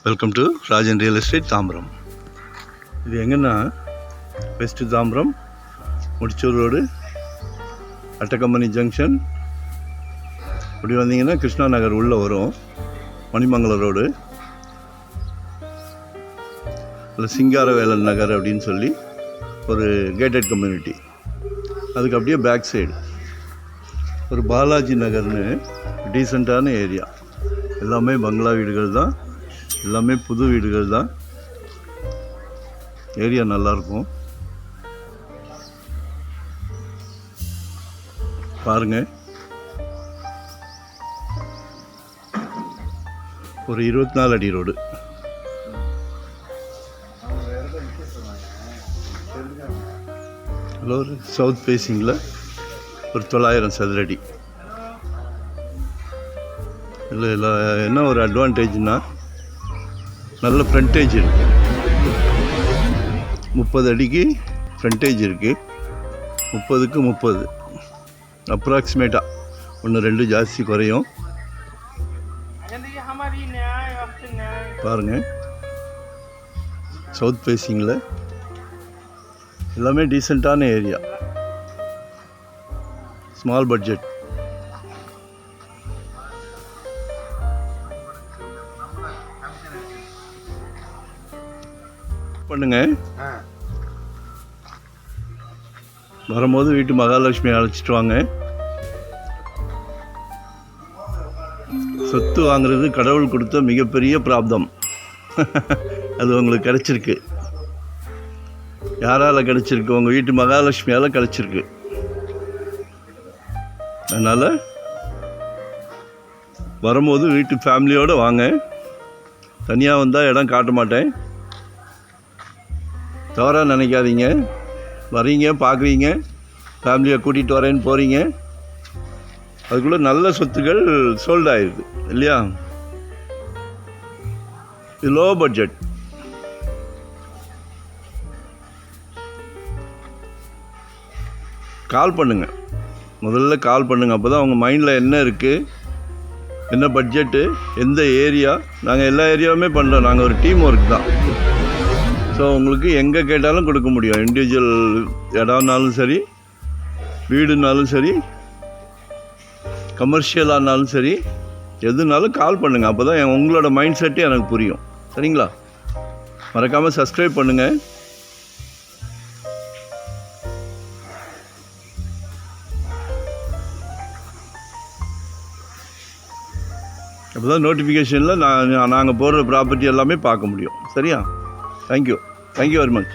Welcome to Rajan real estate Tambaram. இது எங்கன்னா west Tambaram Mudichur road, Attakampani junction. இப்படி வந்தீங்கன்னா கிருஷ்ணா நகர் உள்ளே வரும், மணிமங்கலம் ரோடு, இல்லை சிங்காரவேலன் நகர் அப்படின்னு சொல்லி ஒரு கேட்டட் கம்யூனிட்டி. அதுக்கு அப்படியே பேக் சைடு ஒரு பாலாஜி நகர்னு டீசெண்டான ஏரியா. எல்லாமே பங்களா வீடுகள் தான், எல்லாமே புது வீடுகள் தான். ஏரியா நல்லாயிருக்கும், பாருங்கள். ஒரு 24 அடி ரோடு. ஒரு சவுத் ஃபேஸிங்கில் ஒரு 900 சதுரடி. இல்லை என்ன ஒரு அட்வான்டேஜ்னால் நல்ல ஃப்ரண்டேஜ் இருக்குது. 30 அடிக்கு ஃப்ரண்டேஜ் இருக்குது. 30க்கு 30 அப்ராக்சிமேட்டாக, 1-2 ஜாஸ்தி குறையும். பாருங்கள், சவுத் ஃபேஸிங்கில் எல்லாமே டீசெண்டான ஏரியா, ஸ்மால் பட்ஜெட். பண்ணுங்க, வரும்போது வீட்டு மகாலட்சுமி அழைச்சிட்டு வாங்க. சொத்து வாங்குறது கடவுள் கொடுத்த மிகப்பெரிய பிராப்தம். அது உங்களுக்கு கிடச்சிருக்கு. யாரால் கிடச்சிருக்கு? உங்கள் வீட்டு மகாலட்சுமியால் கிடச்சிருக்கு. அதனால் வரும்போது வீட்டு ஃபேமிலியோடு வாங்க. தனியாக வந்தால் இடம் காட்ட மாட்டேன், தவறாக நினைக்காதீங்க. வரீங்க, பார்க்குறீங்க, ஃபேமிலியை கூட்டிகிட்டு வரேன்னு போகிறீங்க, அதுக்குள்ளே நல்ல சொத்துக்கள் சோல்ட் ஆகிடுது இல்லையா? இது லோ பட்ஜெட். கால் பண்ணுங்கள், முதல்ல கால் பண்ணுங்கள். அப்போ தான் உங்கள் மைண்டில் என்ன இருக்குது, என்ன பட்ஜெட்டு, எந்த ஏரியா. நாங்கள் எல்லா ஏரியாவுமே பண்ணுறோம். நாங்கள் ஒரு டீம் ஒர்க் தான். ஸோ உங்களுக்கு எங்கே கேட்டாலும் கொடுக்க முடியும். இண்டிவிஜுவல் இடம்னாலும் சரி, வீடுனாலும் சரி, கமர்ஷியலானாலும் சரி, எதுனாலும் கால் பண்ணுங்கள். அப்போ தான் உங்களோட மைண்ட் செட்டே எனக்கு புரியும். சரிங்களா? மறக்காமல் சப்ஸ்கிரைப் பண்ணுங்கள். அப்போ தான் நோட்டிஃபிகேஷனில் நாங்கள் போடுற ப்ராப்பர்ட்டி எல்லாமே பார்க்க முடியும். சரியா? Thank you very much.